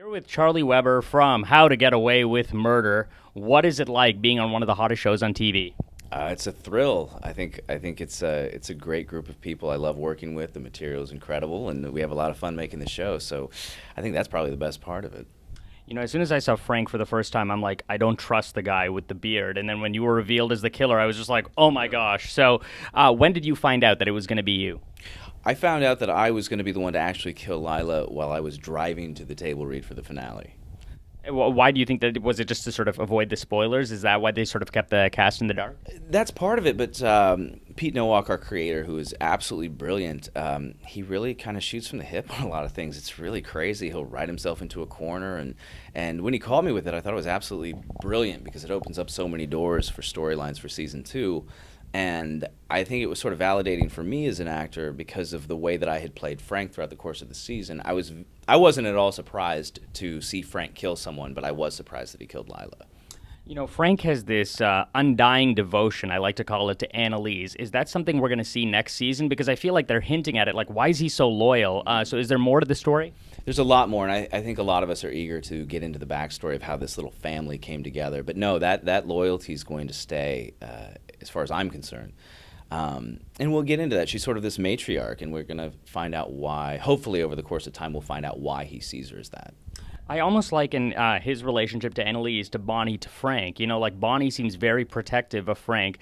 Here with Charlie Weber from How to Get Away with Murder. What is it like being on one of the hottest shows on TV? It's a thrill. I think it's a great group of people I love working with. The material is incredible, and we have a lot of fun making the show. So I think that's probably the best part of it. You know, as soon as I saw Frank for the first time, I'm like, I don't trust the guy with the beard. And then when you were revealed as the killer, I was just like, oh my gosh. So when did you find out that it was going to be you? I found out that I was going to be the one to actually kill Lila while I was driving to the table read for the finale. Why do you think that? Was it just to sort of avoid the spoilers? Is that why they sort of kept the cast in the dark? That's part of it, but Pete Nowak, our creator, who is absolutely brilliant, he really kind of shoots from the hip on a lot of things. It's really crazy. He'll write himself into a corner, and when he called me with it, I thought it was absolutely brilliant because it opens up so many doors for storylines for season 2. And I think it was sort of validating for me as an actor because of the way that I had played Frank throughout the course of the season. I wasn't at all surprised to see Frank kill someone, but I was surprised that he killed Lila. You know, Frank has this undying devotion, I like to call it, to Annalise. Is that something we're going to see next season? Because I feel like they're hinting at it, like, why is he so loyal? So is there more to the story? There's a lot more, and I think a lot of us are eager to get into the backstory of how this little family came together. But no, that loyalty is going to stay, as far as I'm concerned. And we'll get into that. She's sort of this matriarch, and we're going to find out why. Hopefully, over the course of time, we'll find out why he sees her as that. I almost liken his relationship to Annalise to Bonnie to Frank. You know, like Bonnie seems very protective of Frank.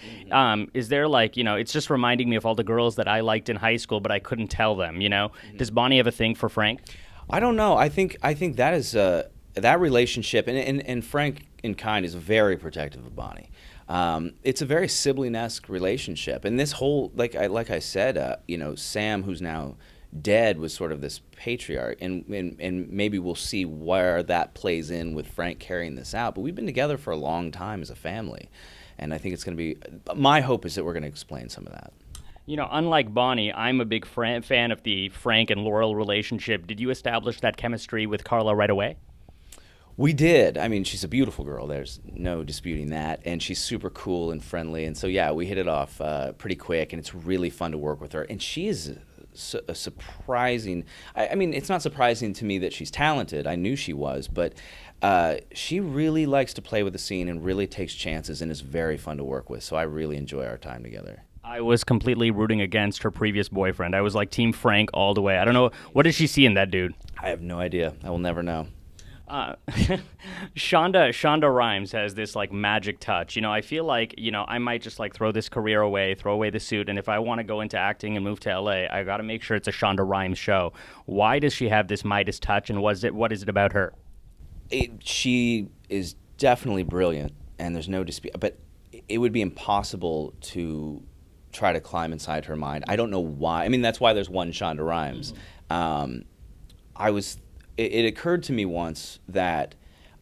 Is there like, you know, it's just reminding me of all the girls that I liked in high school, but I couldn't tell them, you know? Does Bonnie have a thing for Frank? I don't know. I think that is that relationship, and Frank in kind is very protective of Bonnie. It's a very sibling-esque relationship, and this whole like I said, you know, Sam, who's now dead, was sort of this patriarch, and maybe we'll see where that plays in with Frank carrying this out. But we've been together for a long time as a family, and I think it's going to be. My hope is that we're going to explain some of that. You know, unlike Bonnie, I'm a big fan of the Frank and Laurel relationship. Did you establish that chemistry with Karla right away? We did. I mean, she's a beautiful girl. There's no disputing that. And she's super cool and friendly. And so, yeah, we hit it off pretty quick. And it's really fun to work with her. And she is a surprising... I mean, it's not surprising to me that she's talented. I knew she was. But she really likes to play with the scene and really takes chances and is very fun to work with. So I really enjoy our time together. I was completely rooting against her previous boyfriend. I was like Team Frank all the way. I don't know. What does she see in that dude? I have no idea. I will never know. Shonda Rhimes has this like magic touch. You know, I feel like, you know, I might just like throw this career away, throw away the suit, and if I want to go into acting and move to LA, I got to make sure it's a Shonda Rhimes show. Why does she have this Midas touch, and what is it about her? She is definitely brilliant, and there's no dispute, but it would be impossible to try to climb inside her mind. I don't know why. I mean, that's why there's one Shonda Rhimes. It occurred to me once that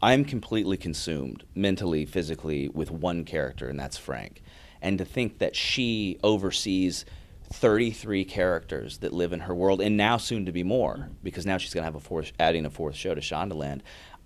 I'm completely consumed mentally, physically with one character, and that's Frank. And to think that she oversees 33 characters that live in her world, and now soon to be more, because now she's going to have adding a fourth show to Shondaland.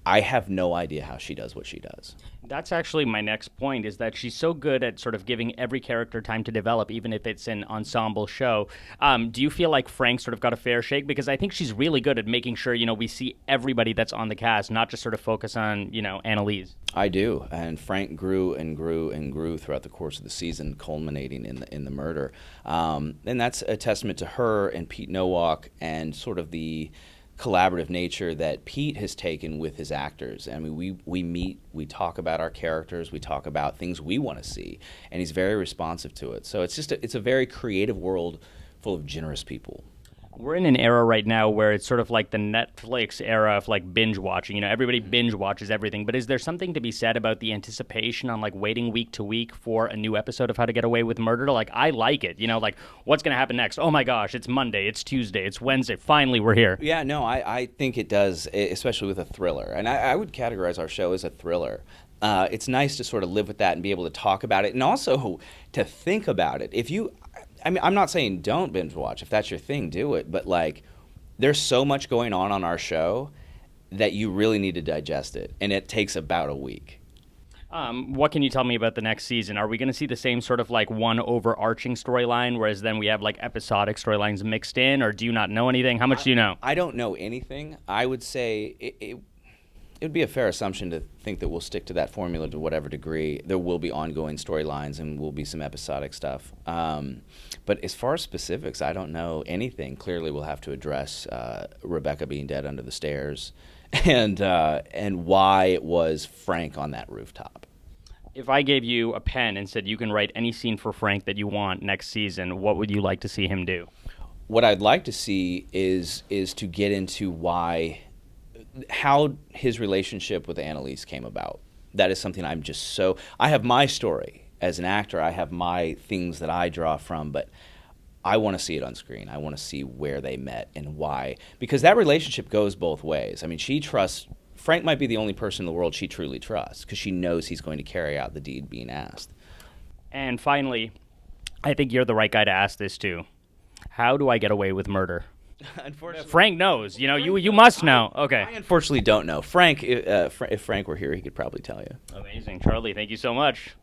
I have no idea how she does what she does. That's actually my next point, is that she's so good at sort of giving every character time to develop, even if it's an ensemble show. Do you feel like Frank sort of got a fair shake? Because I think she's really good at making sure, you know, we see everybody that's on the cast, not just sort of focus on, you know, Annalise. I do, and Frank grew and grew and grew throughout the course of the season, culminating in the murder. And that's a testament to her and Pete Nowak and sort of the collaborative nature that Pete has taken with his actors. I mean, we meet, we talk about our characters, we talk about things we want to see, and he's very responsive to it. So it's a very creative world full of generous people. We're in an era right now where it's sort of like the Netflix era of like binge watching. You know, everybody binge watches everything. But is there something to be said about the anticipation on like waiting week to week for a new episode of How to Get Away with Murder? Like, I like it. You know, like, what's going to happen next? Oh my gosh, it's Monday, it's Tuesday, it's Wednesday. Finally, we're here. Yeah, no, I think it does, especially with a thriller. And I would categorize our show as a thriller. It's nice to sort of live with that and be able to talk about it, and also to think about it. I mean, I'm not saying don't binge watch. If that's your thing, do it. But, like, there's so much going on our show that you really need to digest it, and it takes about a week. What can you tell me about the next season? Are we going to see the same sort of, like, one overarching storyline, whereas then we have, like, episodic storylines mixed in, or do you not know anything? How much do you know? I don't know anything. I would say it would be a fair assumption to think that we'll stick to that formula to whatever degree. There will be ongoing storylines and will be some episodic stuff. But as far as specifics, I don't know anything. Clearly, we'll have to address Rebecca being dead under the stairs and why it was Frank on that rooftop. If I gave you a pen and said you can write any scene for Frank that you want next season, what would you like to see him do? What I'd like to see is to get into how his relationship with Annalise came about. That is something I'm just so... I have my story. As an actor, I have my things that I draw from, but I want to see it on screen. I want to see where they met and why. Because that relationship goes both ways. I mean, she trusts... Frank might be the only person in the world she truly trusts because she knows he's going to carry out the deed being asked. And finally, I think you're the right guy to ask this to. How do I get away with murder? Unfortunately, Frank knows. You must know. Okay. I unfortunately don't know. Frank, if Frank were here, he could probably tell you. Amazing. Charlie, thank you so much.